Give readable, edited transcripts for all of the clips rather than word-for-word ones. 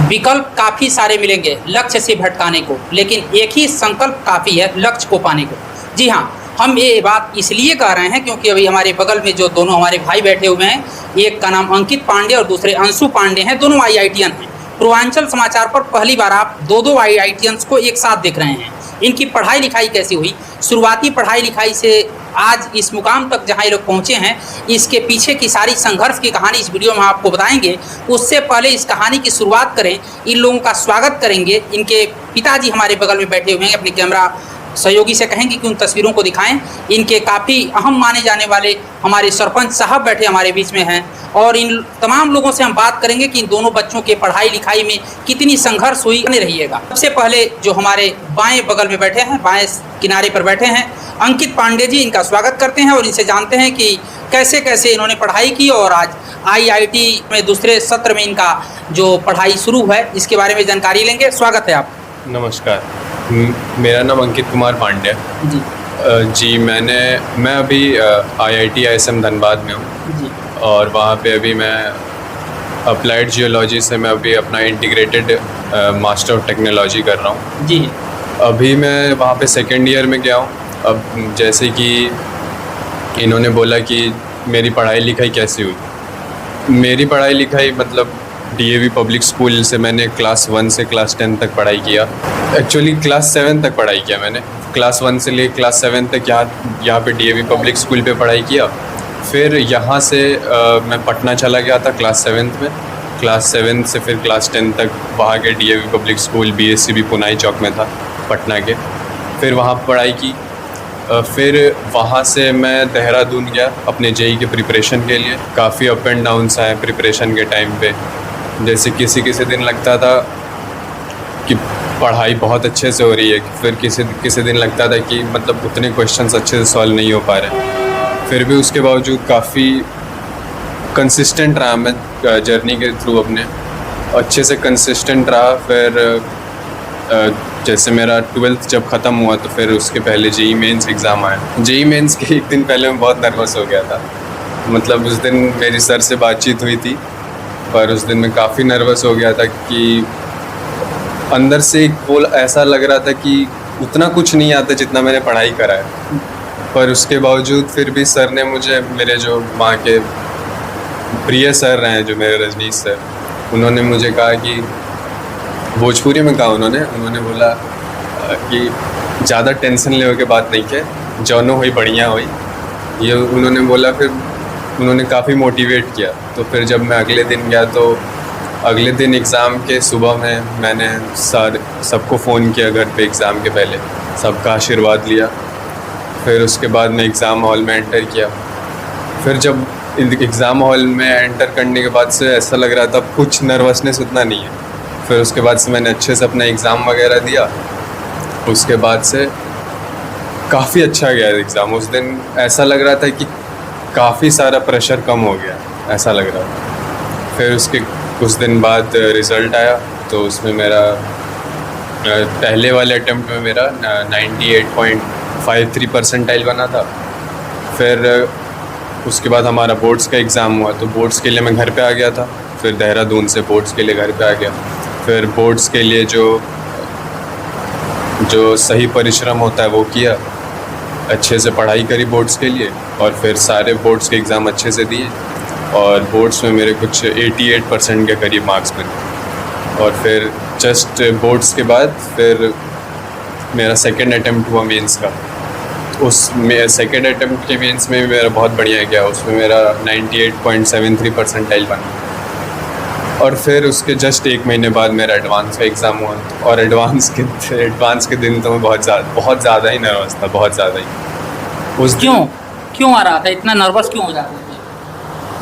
विकल्प काफ़ी सारे मिलेंगे लक्ष्य से भटकाने को, लेकिन एक ही संकल्प काफ़ी है लक्ष्य को पाने को। जी हाँ, हम ये बात इसलिए कह रहे हैं क्योंकि अभी हमारे बगल में जो दोनों हमारे भाई बैठे हुए हैं, एक का नाम अंकित पांडे और दूसरे अंशु पांडे हैं, दोनों IITian हैं। पूर्वांचल समाचार पर पहली बार आप दो IITians को एक साथ देख रहे हैं। इनकी पढ़ाई लिखाई कैसी हुई, शुरुआती पढ़ाई लिखाई से आज इस मुकाम तक जहां ये लोग पहुंचे हैं, इसके पीछे की सारी संघर्ष की कहानी इस वीडियो में आपको बताएंगे। उससे पहले इस कहानी की शुरुआत करें, इन लोगों का स्वागत करेंगे। इनके पिताजी हमारे बगल में बैठे हुए हैं, अपने कैमरा सहयोगी से कहेंगे कि उन तस्वीरों को दिखाएं। इनके काफ़ी अहम माने जाने वाले हमारे सरपंच साहब बैठे हमारे बीच में हैं और इन तमाम लोगों से हम बात करेंगे कि इन दोनों बच्चों के पढ़ाई लिखाई में कितनी संघर्ष हुई, बने रहिएगा। सबसे पहले जो हमारे बाएं बगल में बैठे हैं, बाएं किनारे पर बैठे हैं, अंकित पांडे जी, इनका स्वागत करते हैं और इनसे जानते हैं कि कैसे कैसे इन्होंने पढ़ाई की और आज IIT में दूसरे सत्र में इनका जो पढ़ाई शुरू है इसके बारे में जानकारी लेंगे। स्वागत है आप। नमस्कार, मेरा नाम अंकित कुमार पांडे है जी। मैं अभी IIT ISM धनबाद में हूँ और वहाँ पे अभी मैं अप्लाइड जियोलॉजी से मैं अभी अपना इंटीग्रेटेड मास्टर ऑफ टेक्नोलॉजी कर रहा हूँ जी। अभी मैं वहाँ पे सेकेंड ईयर में गया हूँ। अब जैसे कि इन्होंने बोला कि मेरी पढ़ाई लिखाई कैसी हुई, मेरी पढ़ाई लिखाई मतलब DAV पब्लिक स्कूल से मैंने क्लास 1 से क्लास 10 तक पढ़ाई किया। एक्चुअली क्लास 7 तक पढ़ाई किया मैंने, क्लास 1 से ले क्लास 7 तक यहाँ पे DAV पब्लिक स्कूल पे पढ़ाई किया। फिर यहाँ से मैं पटना चला गया था क्लास 7 में। क्लास 7 से फिर क्लास 10 तक वहाँ के DAV पब्लिक स्कूल BSCB पुनाई चौक में था पटना के। फिर वहाँ पढ़ाई की। फिर वहाँ से मैं देहरादून गया अपने JEE के प्रिपरेशन के लिए। काफ़ी अप एंड डाउन्स आए प्रिपरेशन के टाइम पे। जैसे किसी दिन लगता था कि पढ़ाई बहुत अच्छे से हो रही है, फिर किसी दिन लगता था कि मतलब उतने क्वेश्चंस अच्छे से सॉल्व नहीं हो पा रहे। फिर भी उसके बावजूद काफ़ी कंसिस्टेंट रहा मैं जर्नी के थ्रू, अपने अच्छे से कंसिस्टेंट रहा। फिर जैसे मेरा 12th जब ख़त्म हुआ तो फिर उसके पहले JEE मेंस एग्ज़ाम आया। JEE मेंस के एक दिन पहले मैं बहुत नर्वस हो गया था। मतलब उस दिन मेरी सर से बातचीत हुई थी, पर उस दिन मैं काफ़ी नर्वस हो गया था कि अंदर से एक वो ऐसा लग रहा था कि उतना कुछ नहीं आता जितना मैंने पढ़ाई करा है। पर उसके बावजूद फिर भी सर ने मुझे, मेरे जो वहाँ के प्रिय सर रहे हैं जो मेरे रजनीश सर, उन्होंने मुझे कहा कि भोजपुरी में कहा उन्होंने बोला कि ज़्यादा टेंशन ले के बात नहीं के, जौनो हुई बढ़िया हुई, ये उन्होंने बोला। फिर उन्होंने काफ़ी मोटिवेट किया। तो फिर जब मैं अगले दिन गया तो अगले दिन एग्ज़ाम के सुबह में मैंने सबको फ़ोन किया घर पे एग्ज़ाम के पहले, सबका आशीर्वाद लिया। फिर उसके बाद मैं एग्ज़ाम हॉल में एंटर किया। फिर जब एग्ज़ाम हॉल में एंटर करने के बाद से ऐसा लग रहा था कुछ नर्वसनेस उतना नहीं है। फिर उसके बाद से मैंने अच्छे से अपना एग्ज़ाम वगैरह दिया। उसके बाद से काफ़ी अच्छा गया एग्ज़ाम। उस दिन ऐसा लग रहा था कि काफ़ी सारा प्रेशर कम हो गया, ऐसा लग रहा था। फिर उसके कुछ दिन बाद रिज़ल्ट आया तो उसमें मेरा पहले वाले अटेम्प्ट में मेरा 98.53 परसेंटाइल बना था। फिर उसके बाद हमारा बोर्ड्स का एग्ज़ाम हुआ तो बोर्ड्स के लिए मैं घर पे आ गया था। फिर देहरादून से बोर्ड्स के लिए घर पे आ गया। फिर बोर्ड्स के लिए जो सही परिश्रम होता है वो किया, अच्छे से पढ़ाई करी बोर्ड्स के लिए और फिर सारे बोर्ड्स के एग्ज़ाम अच्छे से दिए और बोर्ड्स में मेरे कुछ 88% के करीब मार्क्स बने। और फिर जस्ट बोर्ड्स के बाद फिर मेरा सेकंड अटेम्प्ट हुआ मेंस का। उस सेकंड अटेम्प्ट के मेंस में भी मेरा बहुत बढ़िया गया, उसमें मेरा 98.73 परसेंटाइल बना। और फिर उसके जस्ट एक महीने बाद मेरा एडवांस का एग्ज़ाम हुआ और एडवांस के दिन तो मैं बहुत ज़्यादा ही नर्वस था, बहुत ज़्यादा ही। उस क्यों आ रहा था, इतना नर्वस क्यों हो जाता है?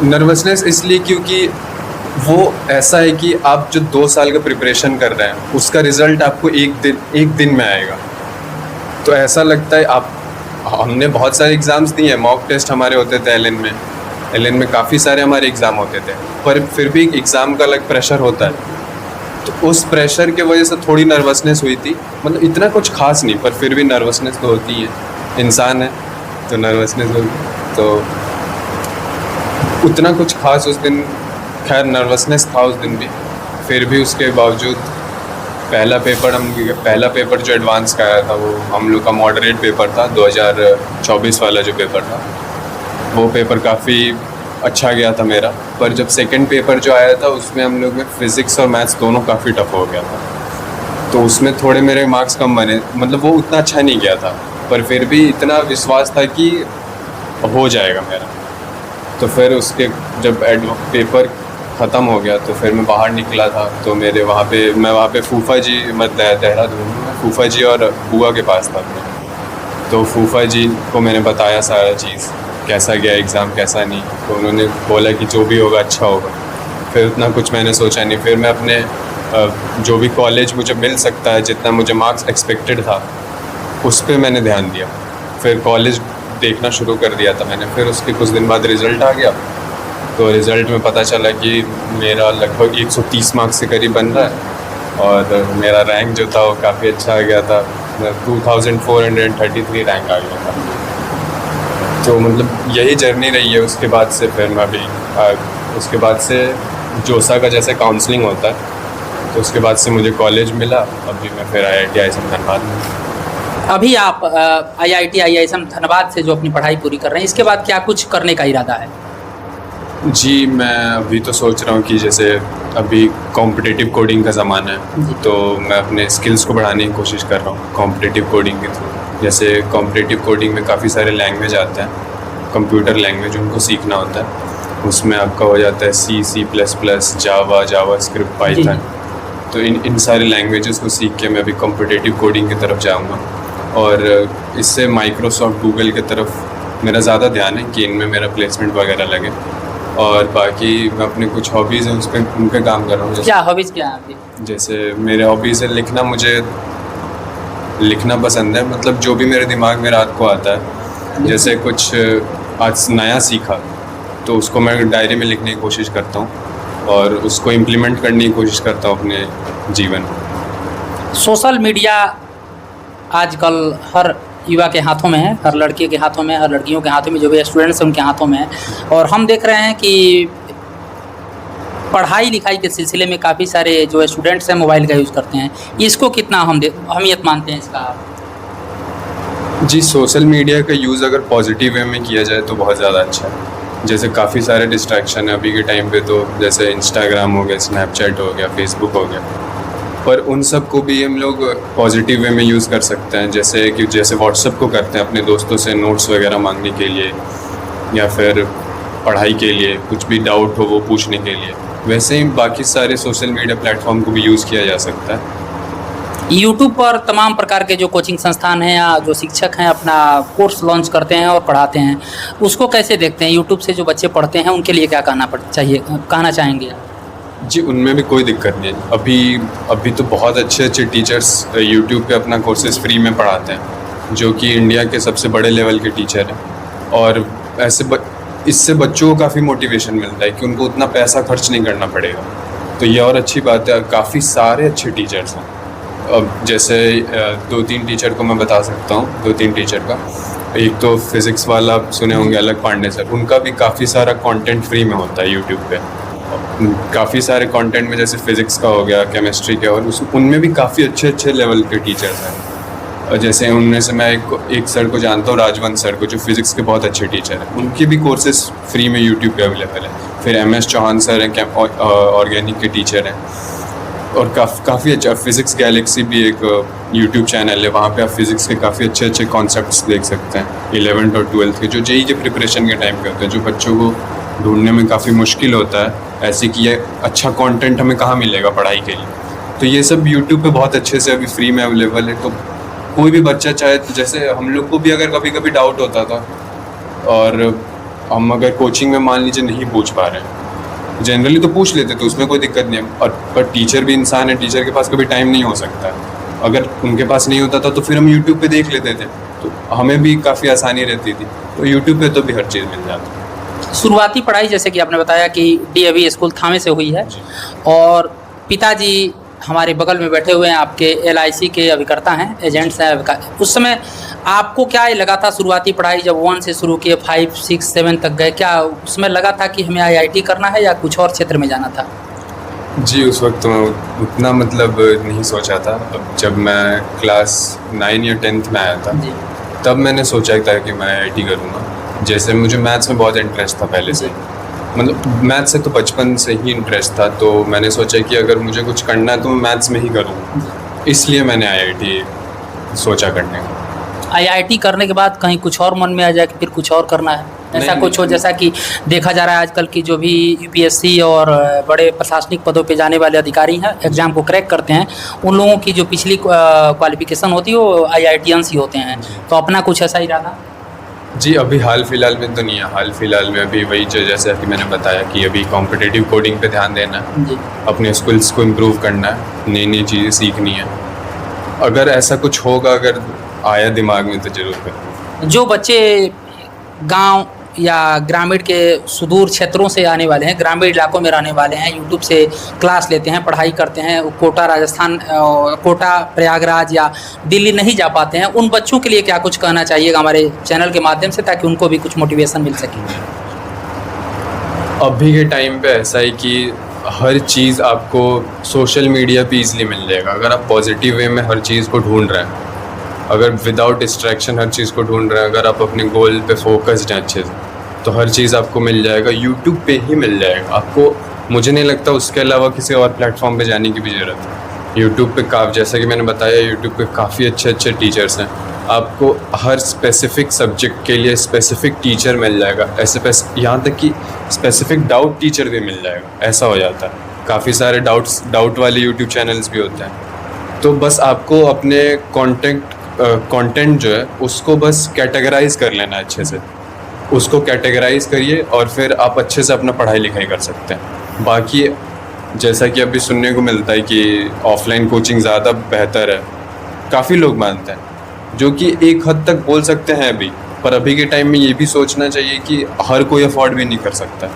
नर्वसनेस इसलिए क्योंकि वो ऐसा है कि आप जो 2 साल का प्रिपरेशन कर रहे हैं उसका रिज़ल्ट आपको एक दिन में आएगा। तो ऐसा लगता है हमने बहुत सारे एग्ज़ाम्स दिए हैं, मॉक टेस्ट हमारे होते थे एल एन में काफ़ी सारे हमारे एग्ज़ाम होते थे, पर फिर भी एग्ज़ाम का अलग प्रेशर होता है। तो उस प्रेशर के वजह से थोड़ी नर्वसनेस हुई थी। मतलब इतना कुछ खास नहीं, पर फिर भी नर्वसनेस तो होती है, इंसान है तो नर्वसनेस होगी। तो उतना कुछ खास उस दिन, खैर नर्वसनेस था उस दिन भी। फिर भी उसके बावजूद पहला पेपर जो एडवांस का आया था वो हम लोग का मॉडरेट पेपर था, 2024 वाला जो पेपर था वो पेपर काफ़ी अच्छा गया था मेरा। पर जब सेकंड पेपर जो आया था उसमें हम लोग में फ़िज़िक्स और मैथ्स दोनों काफ़ी टफ हो गया था, तो उसमें थोड़े मेरे मार्क्स कम बने, मतलब वो उतना अच्छा नहीं गया था, पर फिर भी इतना विश्वास था कि हो जाएगा मेरा। तो फिर उसके जब पेपर ख़त्म हो गया तो फिर मैं बाहर निकला था, तो मैं वहाँ पे फूफा जी, मैं देहरादून में फूफा जी और बुआ के पास था। तो फूफा जी को मैंने बताया सारा चीज़, कैसा गया एग्ज़ाम कैसा नहीं, तो उन्होंने बोला कि जो भी होगा अच्छा होगा। फिर उतना कुछ मैंने सोचा नहीं, फिर मैं अपने जो भी कॉलेज मुझे मिल सकता है, जितना मुझे मार्क्स एक्सपेक्टेड था उस पर मैंने ध्यान दिया। फिर कॉलेज देखना शुरू कर दिया था मैंने। फिर उसके कुछ दिन बाद रिज़ल्ट आ गया, तो रिज़ल्ट में पता चला कि मेरा लगभग 130 मार्क्स के करीब बन रहा है और मेरा रैंक जो था वो काफ़ी अच्छा आ गया था, 2433 रैंक आ गया था। तो मतलब यही जर्नी रही है। उसके बाद से फिर मैं अभी उसके बाद से जोसा का जैसे काउंसलिंग होता है, तो उसके बाद से मुझे कॉलेज मिला। अभी मैं फिर IIT IISM धनबाद में। अभी आप IIT IISM धनबाद से जो अपनी पढ़ाई पूरी कर रहे हैं, इसके बाद क्या कुछ करने का इरादा है? जी, मैं अभी तो सोच रहा हूँ कि जैसे अभी कॉम्पिटिटिव कोडिंग का ज़माना है, तो मैं अपने स्किल्स को बढ़ाने की कोशिश कर रहा हूँ कॉम्पिटिटिव कोडिंग के थ्रू। जैसे कॉम्पिटिटिव कोडिंग में काफ़ी सारे लैंग्वेज आते हैं, कंप्यूटर लैंग्वेज उनको सीखना होता है। उसमें आपका हो जाता है C++, जावास्क्रिप्ट, पाइथन। तो इन सारे लैंग्वेजेस को सीख के मैं अभी कॉम्पिटिटिव कोडिंग की तरफ जाऊँगा, और इससे माइक्रोसॉफ्ट, गूगल की तरफ मेरा ज़्यादा ध्यान है कि इनमें मेरा प्लेसमेंट वगैरह लगे। और बाकी मैं अपने कुछ हॉबीज़ हैं उन पर काम कर रहा हूँ। क्या हॉबीज़ क्या हैं आपकी? जैसे मेरे हॉबीज़ है लिखना, मुझे लिखना पसंद है, मतलब जो भी मेरे दिमाग में रात को आता है, जैसे कुछ आज नया सीखा तो उसको मैं डायरी में लिखने की कोशिश करता हूँ और उसको इम्प्लीमेंट करने की कोशिश करता हूँ अपने जीवन में। सोशल मीडिया आजकल हर युवा के हाथों में है, हर लड़के के हाथों में, हर लड़कियों के हाथों में, जो भी स्टूडेंट्स हैं उनके हाथों में है। और हम देख रहे हैं कि पढ़ाई लिखाई के सिलसिले में काफ़ी सारे जो स्टूडेंट्स हैं मोबाइल का यूज़ करते हैं। इसको कितना अहमियत मानते हैं इसका? जी, सोशल मीडिया का यूज़ अगर पॉजिटिव वे में किया जाए तो बहुत ज़्यादा अच्छा है। जैसे काफ़ी सारे डिस्ट्रैक्शन है अभी के टाइम पे, तो जैसे इंस्टाग्राम हो गया, स्नैपचैट हो गया, फेसबुक हो गया, पर उन सब को भी हम लोग पॉजिटिव वे में यूज़ कर सकते हैं। जैसे व्हाट्सएप को करते हैं अपने दोस्तों से नोट्स वगैरह मांगने के लिए, या फिर पढ़ाई के लिए, कुछ भी डाउट हो वो पूछने के लिए, वैसे ही बाकी सारे सोशल मीडिया प्लेटफॉर्म को भी यूज़ किया जा सकता है। यूट्यूब पर तमाम प्रकार के जो कोचिंग संस्थान हैं या जो शिक्षक हैं अपना कोर्स लॉन्च करते हैं और पढ़ाते हैं, उसको कैसे देखते हैं? यूट्यूब से जो बच्चे पढ़ते हैं उनके लिए क्या कहना चाहेंगे? जी, उनमें भी कोई दिक्कत नहीं है। अभी तो बहुत अच्छे टीचर्स यूट्यूब पे अपना कोर्सेज़ फ्री में पढ़ाते हैं, जो कि इंडिया के सबसे बड़े लेवल के टीचर हैं। और इससे बच्चों को काफ़ी मोटिवेशन मिलता है कि उनको उतना पैसा खर्च नहीं करना पड़ेगा। तो ये और अच्छी बात है। काफ़ी सारे अच्छे टीचर्स हैं। अब जैसे 2-3 टीचर को मैं बता सकता हूँ, 2-3 टीचर का। एक तो फिज़िक्स वाला आप सुने होंगे, अलग पांडे सर, उनका भी काफ़ी सारा कंटेंट फ्री में होता है यूट्यूब पे। काफ़ी सारे कंटेंट में जैसे फिज़िक्स का हो गया, केमिस्ट्री का, और उनमें भी काफ़ी अच्छे लेवल के टीचर्स हैं। और जैसे उनमें से मैं एक सर को जानता हूँ, राजवंत सर को, जो फिज़िक्स के बहुत अच्छे टीचर हैं। उनके भी कोर्सेज फ्री में यूट्यूब पे अवेलेबल है। फिर MS चौहान सर हैं, ऑर्गेनिक के टीचर हैं। और काफ़ी अच्छा फिज़िक्स गैलेक्सी भी एक यूट्यूब चैनल है, वहाँ पे आप फिज़िक्स के काफ़ी अच्छे कॉन्सेप्ट्स देख सकते हैं, 11th और 12th के, जो JEE के प्रिपरेशन के टाइम पे होते हैं, जो बच्चों को ढूंढने में काफ़ी मुश्किल होता है, ऐसे कि ये अच्छा कंटेंट हमें कहाँ मिलेगा पढ़ाई के लिए। तो ये सब यूट्यूब पे बहुत अच्छे से अभी फ्री में अवेलेबल है। तो कोई भी बच्चा चाहे, जैसे हम लोग को भी अगर कभी डाउट होता था और हम अगर कोचिंग में मान लीजिए नहीं पूछ पा रहे हैं, जनरली तो पूछ लेते, तो उसमें कोई दिक्कत नहीं है। और पर टीचर भी इंसान है, टीचर के पास कभी टाइम नहीं हो सकता है। अगर उनके पास नहीं होता था तो फिर हम यूट्यूब पे देख लेते थे, तो हमें भी काफ़ी आसानी रहती थी। तो यूट्यूब पे तो भी हर चीज़ मिल जाती है। शुरुआती पढ़ाई जैसे कि आपने बताया कि DAV स्कूल थामे से हुई है, और पिताजी हमारे बगल में बैठे हुए हैं, आपके LIC के अभिकर्ता हैं, एजेंट्स हैं। उस समय आपको क्या लगा था शुरुआती पढ़ाई जब 1 से शुरू किए 5, 6, 7 तक गए, क्या उसमें लगा था कि हमें IIT करना है या कुछ और क्षेत्र में जाना था? जी, उस वक्त तो मैं उतना मतलब नहीं सोचा था। अब जब मैं क्लास 9 या 10th में आया था, जी तब मैंने सोचा था कि मैं आईआईटी करूँगा। जैसे मुझे मैथ्स में बहुत इंटरेस्ट था पहले से, मतलब मैथ्स से तो बचपन से ही इंटरेस्ट था, तो मैंने सोचा कि अगर मुझे कुछ करना है तो मैं मैथ्स में ही करूँगा। इसलिए मैंने आईआईटी सोचा करने का। आईआईटी करने के बाद कहीं कुछ और मन में आ जाए कि फिर कुछ और करना है, ऐसा नहीं, कुछ हो? जैसा कि देखा जा रहा है आजकल की जो भी यूपीएससी और बड़े प्रशासनिक पदों पे जाने वाले अधिकारी हैं, एग्ज़ाम को क्रैक करते हैं, उन लोगों की जो पिछली क्वालिफिकेशन होती है वो आईआईटीएंस ही होते हैं, तो अपना कुछ ऐसा इरादा? जी, अभी हाल फिलहाल में तो नहीं है। हाल फिलहाल में अभी वही जो जैसे कि मैंने बताया कि अभी कॉम्पिटिटिव कोडिंग पे ध्यान देना है, जी अपने स्किल्स को इम्प्रूव करना है, नई-नई चीज़ें सीखनी है। अगर ऐसा कुछ होगा, अगर आया दिमाग में तो ज़रूर करूँगा। जो बच्चे गांव या ग्रामीण के सुदूर क्षेत्रों से आने वाले हैं, ग्रामीण इलाकों में रहने वाले हैं, यूट्यूब से क्लास लेते हैं, पढ़ाई करते हैं, कोटा राजस्थान, कोटा प्रयागराज या दिल्ली नहीं जा पाते हैं, उन बच्चों के लिए क्या कुछ कहना चाहिएगा हमारे चैनल के माध्यम से, ताकि उनको भी कुछ मोटिवेशन मिल सके? अभी के टाइम पे ऐसा है कि हर चीज़ आपको सोशल मीडिया पे ईज़िली मिल जाएगा। अगर आप पॉजिटिव वे में हर चीज़ को ढूंढ रहे हैं, अगर विदाउट डिस्ट्रैक्शन हर चीज़ को ढूंढ रहे हैं, अगर आप अपने गोल पे फोकस्ड हैं अच्छे से, तो हर चीज़ आपको मिल जाएगा, यूट्यूब पे ही मिल जाएगा आपको। मुझे नहीं लगता उसके अलावा किसी और प्लेटफॉर्म पे जाने की भी ज़रूरत है। यूट्यूब पे जैसा कि मैंने बताया, यूट्यूब पे काफ़ी अच्छे अच्छे टीचर्स हैं। आपको हर स्पेसिफिक सब्जेक्ट के लिए स्पेसिफिक टीचर मिल जाएगा, यहाँ तक कि स्पेसिफिक डाउट टीचर भी मिल जाएगा, ऐसा हो जाता है। काफ़ी सारे डाउट वाले यूट्यूब चैनल्स भी होते हैं। तो बस आपको अपने कंटेंट जो है उसको बस कैटेगराइज कर लेना है अच्छे से, उसको कैटेगराइज करिए और फिर आप अच्छे से अपना पढ़ाई लिखाई कर सकते हैं। बाकी जैसा कि अभी सुनने को मिलता है कि ऑफलाइन कोचिंग ज़्यादा बेहतर है, काफ़ी लोग मानते हैं, जो कि एक हद तक बोल सकते हैं अभी, पर अभी के टाइम में ये भी सोचना चाहिए कि हर कोई अफोर्ड भी नहीं कर सकता।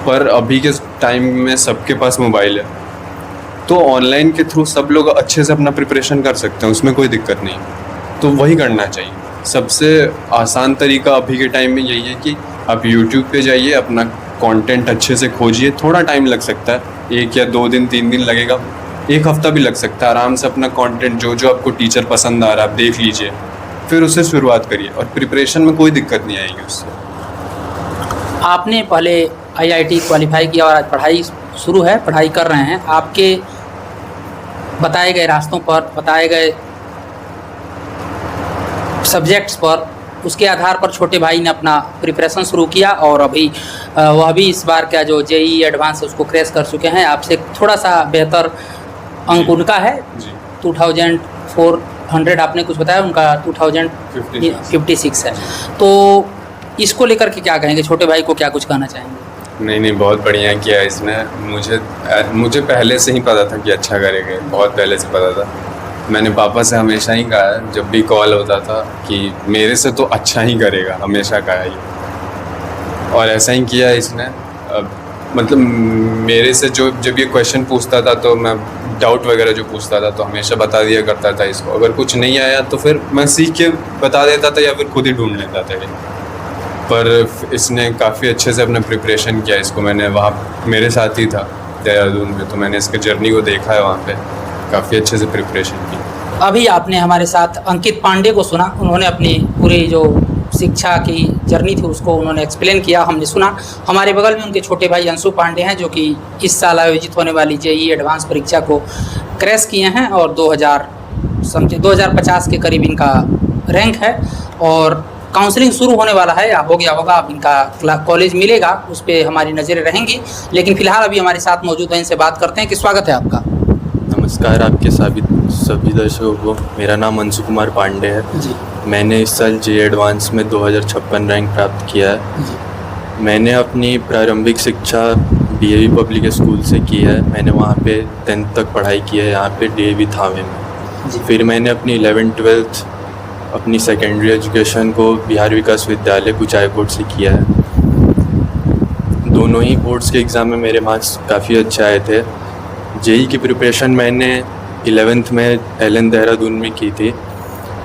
पर अभी के टाइम में सबके पास मोबाइल है, तो ऑनलाइन के थ्रू सब लोग अच्छे से अपना प्रिपरेशन कर सकते हैं, उसमें कोई दिक्कत नहीं। तो वही करना चाहिए। सबसे आसान तरीका अभी के टाइम में यही है कि आप यूट्यूब पे जाइए, अपना कंटेंट अच्छे से खोजिए। थोड़ा टाइम लग सकता है, 1 या 2 दिन 3 दिन लगेगा, 1 हफ्ता भी लग सकता है। आराम से अपना कंटेंट जो आपको टीचर पसंद आ रहा है आप देख लीजिए, फिर उससे शुरुआत करिए और प्रिपरेशन में कोई दिक्कत नहीं आएगी उससे। आपने पहले आईआईटी क्वालिफाई किया और आज पढ़ाई शुरू है, पढ़ाई कर रहे हैं। आपके बताए गए रास्तों पर, बताए गए सब्जेक्ट्स पर, उसके आधार पर छोटे भाई ने अपना प्रिपरेशन शुरू किया और अभी वह भी इस बार का जो जेईई एडवांस है उसको क्रैश कर चुके हैं। आपसे थोड़ा सा बेहतर अंक उनका है, 2400 आपने कुछ बताया, उनका 2056 है। तो इसको लेकर के क्या कहेंगे, छोटे भाई को क्या कुछ कहना चाहेंगे? नहीं, बहुत बढ़िया किया इसने। मुझे पहले से ही पता था कि अच्छा करेगा, बहुत पहले से पता था। मैंने पापा से हमेशा ही कहा है, जब भी कॉल होता था, कि मेरे से तो अच्छा ही करेगा, हमेशा कहा ये, और ऐसा ही किया इसने। मतलब मेरे से जब ये क्वेश्चन पूछता था तो मैं डाउट वगैरह जो पूछता था तो हमेशा बता दिया करता था इसको। अगर कुछ नहीं आया तो फिर मैं सीख के बता देता था या फिर खुद ही ढूंढ लेता था। पर इसने काफ़ी अच्छे से अपना प्रिपरेशन किया। इसको मैंने वहाँ मेरे साथ ही था देहरादून में, तो मैंने इसके जर्नी को देखा है वहाँ पे, काफ़ी अच्छे से प्रिपरेशन की। अभी आपने हमारे साथ अंकित पांडे को सुना, उन्होंने अपनी पूरी जो शिक्षा की जर्नी थी उसको उन्होंने एक्सप्लेन किया, हमने सुना। हमारे बगल में उनके छोटे भाई अंशु पांडे हैं, जो कि इस साल आयोजित होने वाली जेईई एडवांस परीक्षा को क्रैश किए हैं और 2050 के करीब इनका रैंक है और काउंसलिंग शुरू होने वाला है या हो गया होगा। अब इनका कॉलेज मिलेगा, उस पर हमारी नज़रें रहेंगी। लेकिन फ़िलहाल अभी हमारे साथ मौजूद हैं, इनसे बात करते हैं कि स्वागत है आपका। नमस्कार आपके सभी दर्शकों को। मेरा नाम अंशु कुमार पांडे है जी। मैंने इस साल जेईई एडवांस में 2056 रैंक प्राप्त किया है जी। मैंने अपनी प्रारंभिक शिक्षा डीएवी पब्लिक स्कूल से की है। मैंने वहाँ पे 10th तक पढ़ाई की है, यहाँ पे डीएवी थावे में। फिर मैंने अपनी 11th-12th अपनी सेकेंडरी एजुकेशन को बिहार विकास विद्यालय कुचायकोट से किया है। दोनों ही बोर्ड्स के एग्ज़ाम में मेरे मार्क्स काफ़ी अच्छे आए थे। जेईई की प्रिपरेशन मैंने 11th में एलन देहरादून में की थी,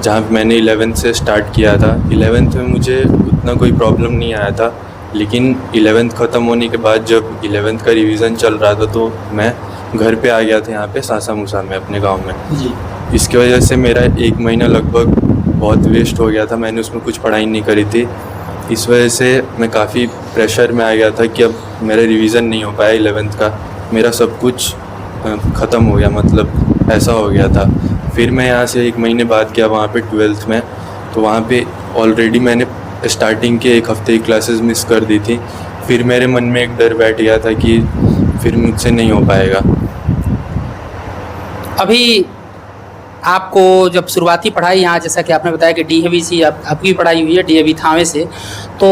जहाँ पे मैंने 11th से स्टार्ट किया था। 11th में मुझे उतना कोई प्रॉब्लम नहीं आया था, लेकिन 11th ख़त्म होने के बाद जब 11th का रिवीजन चल रहा था तो मैं घर पे आ गया था यहाँ पे सासा मूसा में अपने गांव में। जी। इसकी वजह से मेरा 1 महीना लगभग बहुत वेस्ट हो गया था, मैंने उसमें कुछ पढ़ाई नहीं करी थी। इस वजह से मैं काफ़ी प्रेशर में आ गया था कि अब मेरा रिवीजन नहीं हो पाया 11th का, मेरा सब कुछ ख़त्म हो गया, मतलब ऐसा हो गया था। फिर मैं यहाँ से 1 महीने बाद गया वहाँ पे 12th में, तो वहाँ पे ऑलरेडी मैंने स्टार्टिंग के 1 हफ्ते की क्लासेस मिस कर दी थी। फिर मेरे मन में एक डर बैठ गया था कि फिर मुझसे नहीं हो पाएगा। अभी आपको जब शुरुआती पढ़ाई यहाँ, जैसा कि आपने बताया कि DAV से आपकी पढ़ाई हुई है, DAV थावे से, तो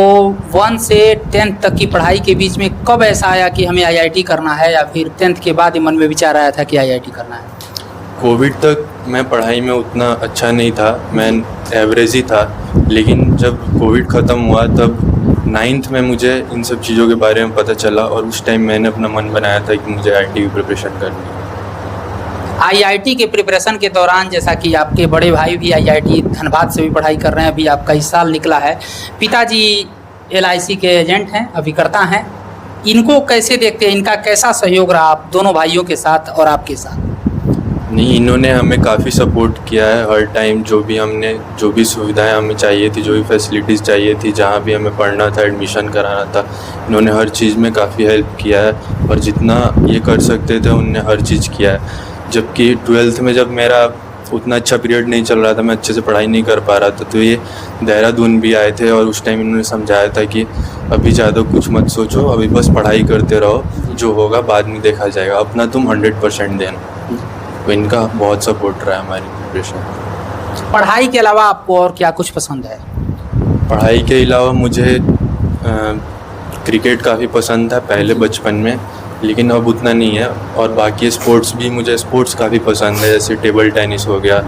1 से 10th तक की पढ़ाई के बीच में कब ऐसा आया कि हमें IIT करना है, या फिर 10th के बाद ही मन में विचार आया था कि IIT करना है? कोविड तक मैं पढ़ाई में उतना अच्छा नहीं था, मैं एवरेज ही था। लेकिन जब कोविड ख़त्म हुआ तब 9th में मुझे इन सब चीज़ों के बारे में पता चला, और उस टाइम मैंने अपना मन बनाया था कि मुझे IIT की प्रिपरेशन करनी है। IIT के प्रिपरेशन के दौरान, जैसा कि आपके बड़े भाई भी IIT धनबाद से भी पढ़ाई कर रहे हैं, अभी आपका इस साल निकला है, पिताजी LIC के एजेंट हैं, अभिकर्ता हैं, इनको कैसे देखते हैं, इनका कैसा सहयोग रहा आप दोनों भाइयों के साथ और आपके साथ? नहीं, इन्होंने हमें काफ़ी सपोर्ट किया है हर टाइम। जो भी सुविधाएं हमें चाहिए थी, जो भी फैसिलिटीज़ चाहिए थी, जहाँ भी हमें पढ़ना था, एडमिशन कराना था, इन्होंने हर चीज़ में काफ़ी हेल्प किया है, और जितना ये कर सकते थे उनने हर चीज़ किया है। जबकि 12th में जब मेरा उतना अच्छा पीरियड नहीं चल रहा था, मैं अच्छे से पढ़ाई नहीं कर पा रहा था, तो ये देहरादून भी आए थे, और उस टाइम इन्होंने समझाया था कि अभी ज़्यादा कुछ मत सोचो, अभी बस पढ़ाई करते रहो, जो होगा बाद में देखा जाएगा, अपना तुम 100% देना। तो इनका बहुत सपोर्ट रहा है हमारी प्रिपरेशन। पढ़ाई के अलावा आपको और क्या कुछ पसंद है? पढ़ाई के अलावा मुझे क्रिकेट काफ़ी पसंद था पहले बचपन में, लेकिन अब उतना नहीं है। और बाकी मुझे स्पोर्ट्स काफ़ी पसंद है, जैसे टेबल टेनिस हो गया,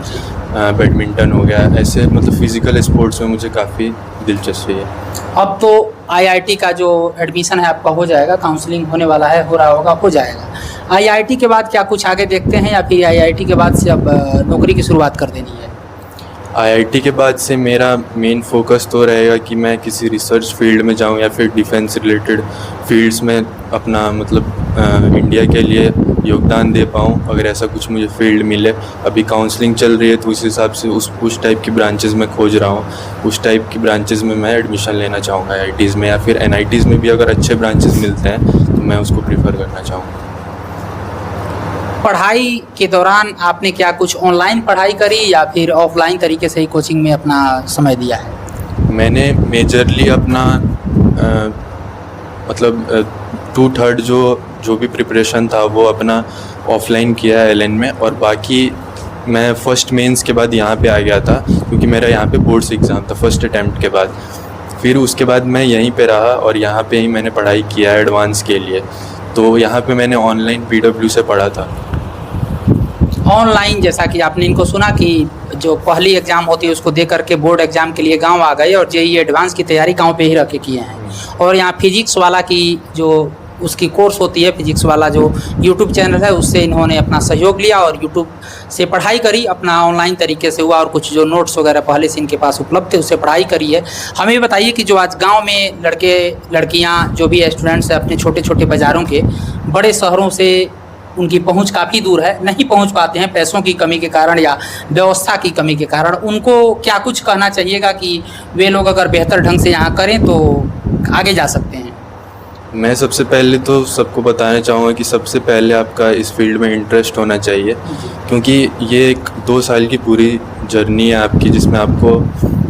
बैडमिंटन हो गया, ऐसे मतलब फ़िज़िकल स्पोर्ट्स में मुझे काफ़ी दिलचस्पी है। अब तो IIT का जो एडमिशन है आपका हो जाएगा, काउंसलिंग होने वाला है, हो रहा होगा, हो जाएगा। IIT के बाद क्या कुछ आगे देखते हैं, या फिर IIT के बाद से अब नौकरी की शुरुआत कर देनी है? IIT के बाद से मेरा मेन फोकस तो रहेगा कि मैं किसी रिसर्च फील्ड में जाऊं, या फिर डिफेंस रिलेटेड फील्ड्स में अपना मतलब इंडिया के लिए योगदान दे पाऊं, अगर ऐसा कुछ मुझे फील्ड मिले। अभी काउंसलिंग चल रही है, तो उस हिसाब से उस टाइप की ब्रांचेज़ में खोज रहा हूं, उस टाइप की ब्रांचेज़ में मैं एडमिशन लेना चाहूँगा IITs में, या फिर NITs में भी अगर अच्छे ब्रांचेज़ मिलते हैं तो मैं उसको प्रीफर करना चाहूँगा। पढ़ाई के दौरान आपने क्या कुछ ऑनलाइन पढ़ाई करी, या फिर ऑफलाइन तरीके से ही कोचिंग में अपना समय दिया है? मैंने मेजरली अपना मतलब 2/3 जो भी प्रिपरेशन था वो अपना ऑफलाइन किया है LN में, और बाकी मैं फ़र्स्ट मेंस के बाद यहाँ पे आ गया था, क्योंकि मेरा यहाँ पे बोर्ड्स एग्ज़ाम था फर्स्ट अटैम्प्ट के बाद। फिर उसके बाद मैं यहीं पे रहा, और यहाँ पे ही मैंने पढ़ाई किया है एडवांस के लिए। तो यहाँ पे मैंने ऑनलाइन PW से पढ़ा था। ऑनलाइन, जैसा कि आपने इनको सुना कि जो पहली एग्ज़ाम होती है उसको दे करके बोर्ड एग्ज़ाम के लिए गांव आ गए, और JEE एडवांस की तैयारी गांव पे ही रह के किए हैं। और यहाँ फिजिक्स वाला की जो उसकी कोर्स होती है, फिजिक्स वाला जो यूट्यूब चैनल है, उससे इन्होंने अपना सहयोग लिया और यूट्यूब से पढ़ाई करी, अपना ऑनलाइन तरीके से हुआ, और कुछ जो नोट्स वगैरह पहले से इनके पास उपलब्ध थे उससे पढ़ाई करी है। हमें बताइए कि जो आज गांव में लड़के लड़कियां जो भी स्टूडेंट्स हैं, अपने छोटे छोटे बाज़ारों के, बड़े शहरों से उनकी पहुंच काफ़ी दूर है, नहीं पहुंच पाते हैं पैसों की कमी के कारण या व्यवस्था की कमी के कारण, उनको क्या कुछ कहना चाहिएगा कि वे लोग अगर बेहतर ढंग से यहाँ करें तो आगे जा सकते हैं? मैं सबसे पहले तो सबको बताना चाहूँगा कि सबसे पहले आपका इस फील्ड में इंटरेस्ट होना चाहिए, क्योंकि ये एक 2 साल की पूरी जर्नी है आपकी, जिसमें आपको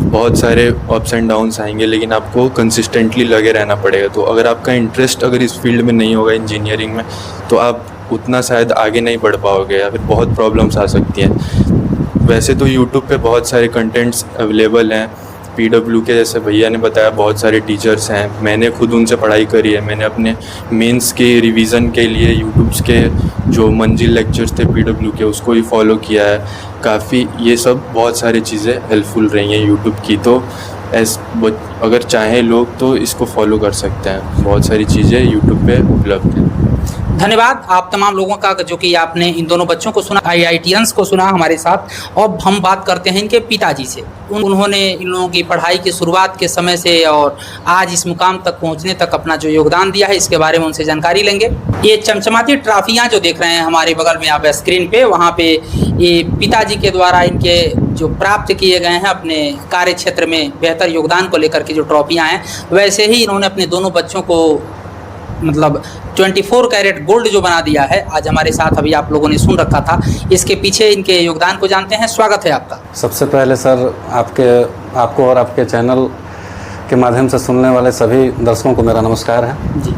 बहुत सारे अप्स एंड डाउन्स आएंगे, लेकिन आपको कंसिस्टेंटली लगे रहना पड़ेगा। तो अगर आपका इंटरेस्ट अगर इस फील्ड में नहीं होगा इंजीनियरिंग में, तो आप उतना शायद आगे नहीं बढ़ पाओगे, या फिर बहुत प्रॉब्लम्स आ सकती हैं। वैसे तो यूट्यूब पे बहुत सारे कंटेंट्स अवेलेबल हैं, PW के जैसे भैया ने बताया बहुत सारे टीचर्स हैं, मैंने खुद उनसे पढ़ाई करी है। मैंने अपने मेंस के रिवीजन के लिए यूट्यूब्स के जो मंजिल लेक्चर्स थे PW के, उसको ही फॉलो किया है काफ़ी। ये सब बहुत सारी चीज़ें हेल्पफुल रही हैं यूट्यूब की, तो अगर चाहें लोग तो इसको फॉलो कर सकते हैं, बहुत सारी चीज़ें यूट्यूब पे उपलब्ध हैं। धन्यवाद आप तमाम लोगों का जो कि आपने इन दोनों बच्चों को सुना, IITians को सुना हमारे साथ। अब हम बात करते हैं इनके पिताजी से। उन्होंने इन लोगों की पढ़ाई की शुरुआत के समय से और आज इस मुकाम तक पहुंचने तक अपना जो योगदान दिया है, इसके बारे में उनसे जानकारी लेंगे। ये चमचमाती ट्रॉफियाँ जो देख रहे हैं हमारे बगल में आप स्क्रीन पे, वहाँ पे ये पिताजी के द्वारा इनके जो प्राप्त किए गए हैं अपने कार्य क्षेत्र में बेहतर योगदान को लेकर के जो ट्रॉफियाँ हैं, वैसे ही इन्होंने अपने दोनों बच्चों को मतलब 24 कैरेट गोल्ड जो बना दिया है। आज हमारे साथ अभी आप लोगों ने सुन रखा था, इसके पीछे इनके योगदान को जानते हैं। स्वागत है आपका। सबसे पहले सर आपको और आपके चैनल के माध्यम से सुनने वाले सभी दर्शकों को मेरा नमस्कार है जी।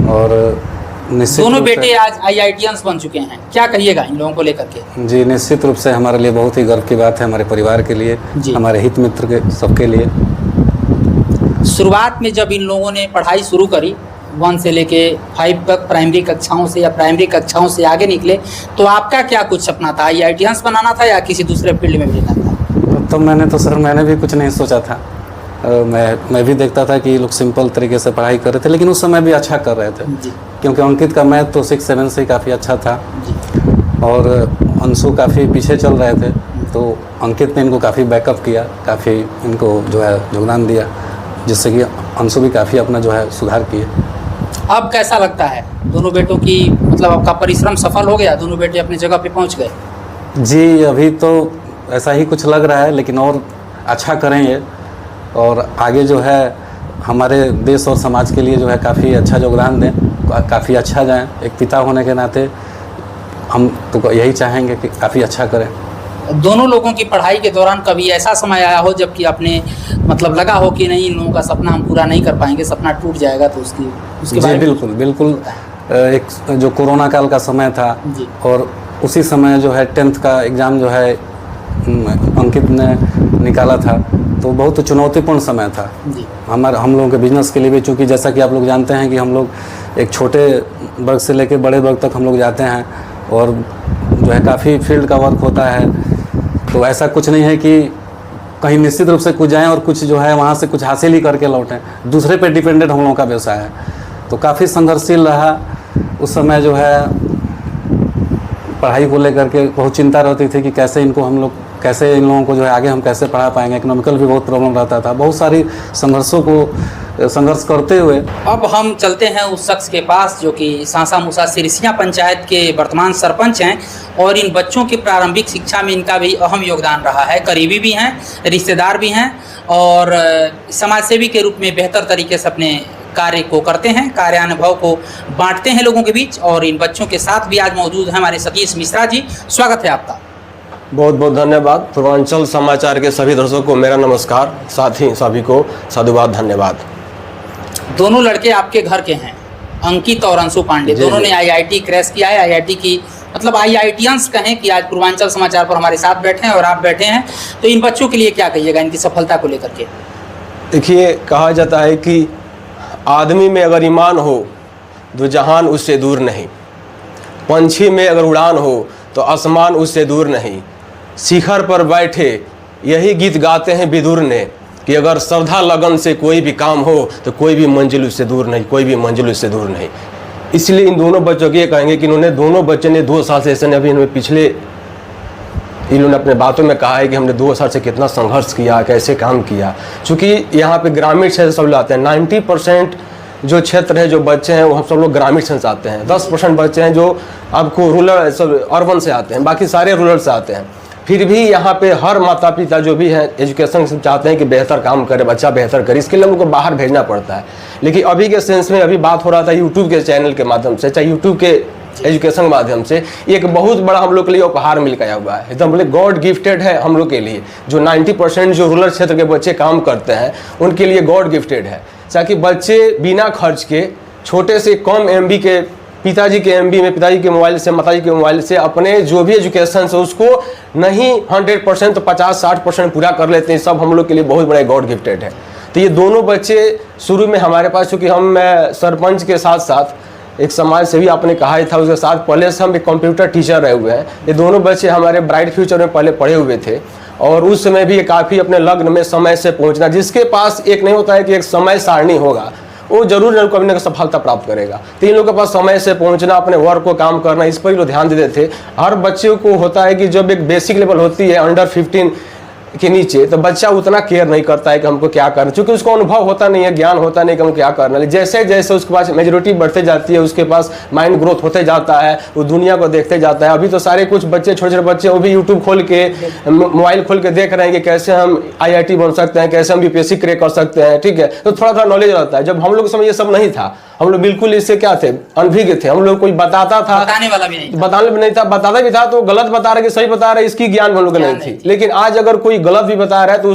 और निश्चित दोनों बेटे आज IITians बन चुके हैं, क्या कहिएगा इन लोगों को लेकर के? जी, निश्चित रूप से हमारे लिए बहुत ही गर्व की बात है, हमारे परिवार के लिए, हमारे हित मित्र के सबके लिए। शुरुआत में जब इन लोगों ने पढ़ाई शुरू करी 1 से लेके 5 तक प्राइमरी कक्षाओं से या प्राइमरी कक्षाओं से आगे निकले, तो आपका क्या कुछ सपना था? IITians बनाना था या किसी दूसरे फील्ड में भेजना था? तो मैंने भी कुछ नहीं सोचा था। मैं भी देखता था कि ये लोग सिंपल तरीके से पढ़ाई कर रहे थे, लेकिन उस समय भी अच्छा कर रहे थे जी। क्योंकि अंकित का मैथ तो 6-7 से काफ़ी अच्छा था जी। और अंशु काफ़ी पीछे चल रहे थे, तो अंकित ने इनको काफ़ी बैकअप किया, काफ़ी इनको जो है योगदान दिया, जिससे कि अंशु भी काफ़ी अपना जो है सुधार किए। अब कैसा लगता है दोनों बेटों की, मतलब आपका परिश्रम सफल हो गया, दोनों बेटे अपनी जगह पे पहुंच गए? जी, अभी तो ऐसा ही कुछ लग रहा है, लेकिन और अच्छा करेंगे और आगे जो है हमारे देश और समाज के लिए जो है काफ़ी अच्छा योगदान दें, काफ़ी अच्छा जाएं। एक पिता होने के नाते हम तो यही चाहेंगे कि काफ़ी अच्छा करें। दोनों लोगों की पढ़ाई के दौरान कभी ऐसा समय आया हो जबकि आपने मतलब लगा हो कि नहीं, इन लोगों का सपना हम पूरा नहीं कर पाएंगे, सपना टूट जाएगा, तो उसके बारे में? बिल्कुल। एक जो कोरोना काल का समय था जी। और उसी समय जो है 10th का एग्ज़ाम जो है अंकित ने निकाला था, तो बहुत चुनौतीपूर्ण समय था जी। हम लोगों के बिजनेस के लिए भी, चूँकि जैसा कि आप लोग जानते हैं कि हम लोग एक छोटे वर्ग से लेकर बड़े वर्ग तक हम लोग जाते हैं और जो है काफ़ी फील्ड का वर्क होता है, तो ऐसा कुछ नहीं है कि कहीं निश्चित रूप से कुछ जाएं और कुछ जो है वहाँ से कुछ हासिल ही करके लौटें। दूसरे पे डिपेंडेंट हम लोगों का व्यवसाय है, तो काफ़ी संघर्षशील रहा उस समय। जो है पढ़ाई को लेकर के बहुत चिंता रहती थी कि कैसे इन लोगों को जो है आगे हम कैसे पढ़ा पाएंगे। इकोनॉमिकल भी बहुत प्रॉब्लम रहता था, बहुत सारी संघर्ष करते हुए अब हम चलते हैं उस शख्स के पास जो कि सांसा मूसा सिरसिया पंचायत के वर्तमान सरपंच हैं और इन बच्चों की प्रारंभिक शिक्षा में इनका भी अहम योगदान रहा है। करीबी भी हैं, रिश्तेदार भी हैं और समाजसेवी के रूप में बेहतर तरीके से अपने कार्य को करते हैं, कार्यानुभव को बांटते हैं लोगों के बीच। और इन बच्चों के साथ भी आज मौजूद हैं हमारे सतीश मिश्रा जी। स्वागत है आपका। बहुत बहुत धन्यवाद। पूर्वांचल समाचार के सभी दर्शकों को मेरा नमस्कार, साथ ही सभी को साधुवाद, धन्यवाद। दोनों लड़के आपके घर के हैं, अंकित और अंशु पांडे, दोनों ने IIT क्रैश किया है। IIT की मतलब IITians कहें कि आज पूर्वांचल समाचार पर हमारे साथ बैठे हैं और आप बैठे हैं, तो इन बच्चों के लिए क्या कहिएगा इनकी सफलता को लेकर के? देखिए, कहा जाता है कि आदमी में अगर ईमान हो तो जहान उससे दूर नहीं, पंछी में अगर उड़ान हो तो आसमान उससे दूर नहीं, शिखर पर बैठे यही गीत गाते हैं विदुर ने कि अगर श्रद्धा लगन से कोई भी काम हो तो कोई भी मंजिल उससे दूर नहीं, कोई भी मंजिल उससे दूर नहीं। इसलिए इन दोनों बच्चों के ये कहेंगे कि दोनों बच्चों ने 2 साल से, ऐसे अभी इन्होंने अपने बातों में कहा है कि हमने 2 साल से कितना संघर्ष किया, कैसे काम किया। चूँकि यहाँ पे ग्रामीण क्षेत्र सब लोग आते हैं, 90% जो क्षेत्र है, जो बच्चे हैं वो हम सब लोग ग्रामीण क्षेत्र से आते हैं। 10% बच्चे हैं जो आपको अर्बन से आते हैं, बाकी सारे रूरल से आते हैं। फिर भी यहाँ पे हर माता पिता जो भी हैं एजुकेशन से चाहते हैं कि बेहतर काम करे, बच्चा बेहतर करे, इसके लिए उनको बाहर भेजना पड़ता है। लेकिन अभी के सेंस में अभी बात हो रहा था यूट्यूब के चैनल के माध्यम से, चाहे यूट्यूब के एजुकेशन के माध्यम से, एक बहुत बड़ा हम लोग के लिए उपहार मिल गया हुआ है, एकदम बोले गॉड गिफ्टेड है हम लोग के लिए। जो 90% जो रूरल क्षेत्र के बच्चे काम करते हैं उनके लिए गॉड गिफ्टेड है, ताकि बच्चे बिना खर्च के छोटे से कम MB के पिताजी के MB में, पिताजी के मोबाइल से, माताजी के मोबाइल से अपने जो भी एजुकेशन है उसको नहीं 100% तो 50-60% पूरा कर लेते हैं। सब हम लोग के लिए बहुत बड़ा गॉड गिफ्टेड है। तो ये दोनों बच्चे शुरू में हमारे पास, चूँकि हम सरपंच के साथ साथ एक समाज सेवी आपने कहा ही था, उसके साथ पहले से हम एक कंप्यूटर टीचर रहे हुए हैं। ये दोनों बच्चे हमारे ब्राइट फ्यूचर में पहले पढ़े हुए थे और उस समय भी काफ़ी अपने लग्न में समय से पहुंचना, जिसके पास एक नहीं होता है कि एक समय सारणी होगा, वो जरूर न कभी ना सफलता प्राप्त करेगा। तो इन लोगों के पास समय से पहुंचना, अपने वर्क को काम करना, इस पर ही लोग ध्यान देते थे। हर बच्चे को होता है कि जब एक बेसिक लेवल होती है अंडर 15 के नीचे, तो बच्चा उतना केयर नहीं करता है कि हमको क्या करना, क्योंकि उसको अनुभव होता नहीं है, ज्ञान होता नहीं कि हमको क्या करना है। जैसे जैसे उसके पास मेजोरिटी बढ़ते जाती है, उसके पास माइंड ग्रोथ होते जाता है, वो दुनिया को देखते जाता है। अभी तो सारे कुछ बच्चे, छोटे छोटे बच्चे, वो भी यूट्यूब खोल के, मोबाइल खोल के देख रहे हैं कि कैसे हम IIT बन सकते हैं, कैसे हम UPSC क्रैक कर सकते हैं, ठीक है। तो थोड़ा थोड़ा नॉलेज रहता है। जब हम लोग के समय ये सब नहीं था, हम लोग बिल्कुल इससे क्या थे, अनभिज्ञ थे। हम लोग कोई बताता था, बताने वाला भी नहीं था, बताने भी नहीं था, बताता भी था तो गलत बता रहा है कि सही बता रहा है, इसकी ज्ञान हम लोग नहीं थी। लेकिन आज अगर कोई गलत भी बता रहा है तो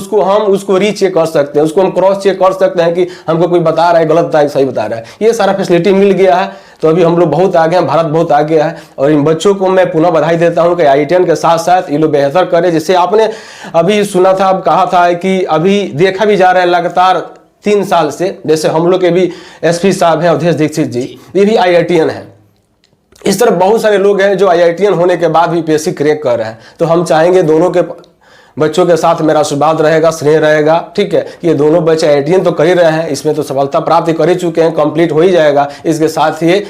उसको रीचेक कर सकते हैं, उसको हम क्रॉस चेक कर सकते हैं कि हमको कोई बता रहा है गलत बता है सही बता रहा है। ये सारा फैसिलिटी मिल गया है, तो अभी हम लोग बहुत आगे हैं, भारत बहुत आगे है। और इन बच्चों को मैं पुनः बधाई देता हूं कि IITian के साथ साथ ये लोग बेहतर करें। जैसे आपने अभी सुना था, अब कहा था कि अभी देखा भी जा रहा है लगातार 3 साल से, जैसे हम लोग के भी SP साहब हैं अवधेश दीक्षित जी, ये भी IITian है। इस तरह बहुत सारे लोग हैं जो IITian होने के बाद भी UPSC क्रैक कर रहे हैं। तो हम चाहेंगे दोनों के बच्चों के साथ मेरा आशीर्वाद रहेगा, स्नेह रहेगा, ठीक है। ये दोनों बच्चे IITian तो कर ही रहे हैं, इसमें तो सफलता प्राप्त कर ही चुके हैं, कंप्लीट हो ही जाएगा। इसके साथ ही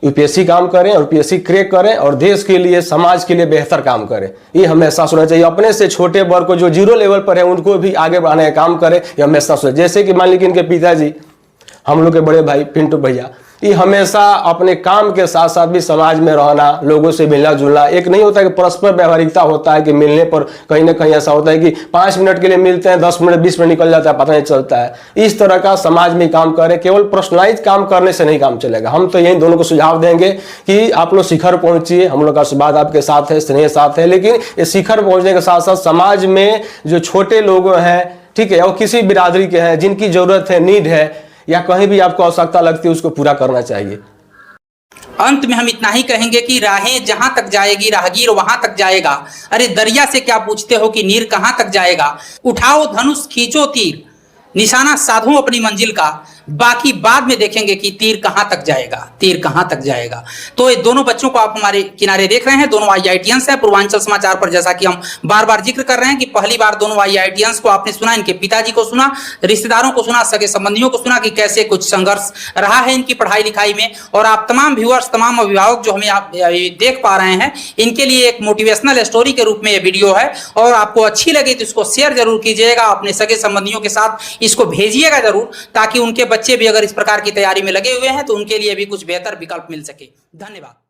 UPSC काम करें और UPSC क्रैक करें और देश के लिए, समाज के लिए बेहतर काम करें। ये हमेशा सोचना चाहिए। अपने से छोटे वर्ग को जो 0 लेवल पर है उनको भी आगे बढ़ाने का काम करें, ये हमेशा सोचें। जैसे कि मान लीजिए इनके पिताजी, हम लोग के बड़े भाई पिंटू भैया, ये हमेशा अपने काम के साथ साथ भी समाज में रहना, लोगों से मिलना जुलना, एक नहीं होता कि परस्पर व्यवहारिकता होता है कि मिलने पर कहीं ना कहीं ऐसा होता है कि 5 मिनट के लिए मिलते हैं, 10 मिनट 20 मिनट निकल जाता है, पता नहीं चलता है। इस तरह का समाज में काम करें। केवल पर्सनलाइज काम करने से नहीं काम चलेगा। हम तो यही दोनों को सुझाव देंगे कि आप लोग शिखर पहुंचिए, हम लोग का आशीर्वाद आपके साथ है, स्नेह साथ है। लेकिन ये शिखर पहुंचने के साथ साथ समाज में जो छोटे लोग हैं, ठीक है, और किसी बिरादरी के हैं जिनकी जरूरत है, नीड है, या कहीं भी आपको आवश्यकता लगती है, उसको पूरा करना चाहिए। अंत में हम इतना ही कहेंगे कि राहें जहां तक जाएगी राहगीर वहां तक जाएगा। अरे दरिया से क्या पूछते हो कि नीर कहां तक जाएगा। उठाओ धनुष, खींचो तीर, निशाना साधो अपनी मंजिल का, बाकी बाद में देखेंगे कि तीर कहां तक जाएगा, तीर कहां तक जाएगा। तो ये दोनों बच्चों को आप हमारे किनारे देख रहे हैं, दोनों IITians हैं। पूर्वांचल समाचार पर जैसा कि हम बार बार जिक्र कर रहे हैं कि पहली बार दोनों IITians को आपने सुना, इनके पिताजी को सुना, रिश्तेदारों को सुना, सगे संबंधियों को सुना कि कैसे कुछ संघर्ष रहा है इनकी पढ़ाई लिखाई में। और आप तमाम व्यूअर्स, तमाम अभिभावक जो हमें आप देख पा रहे हैं, इनके लिए एक मोटिवेशनल स्टोरी के रूप में ये वीडियो है। और आपको अच्छी लगे तो इसको शेयर जरूर कीजिएगा, अपने सगे संबंधियों के साथ इसको भेजिएगा जरूर, ताकि उनके बच्चे भी अगर इस प्रकार की तैयारी में लगे हुए हैं तो उनके लिए भी कुछ बेहतर विकल्प मिल सके। धन्यवाद।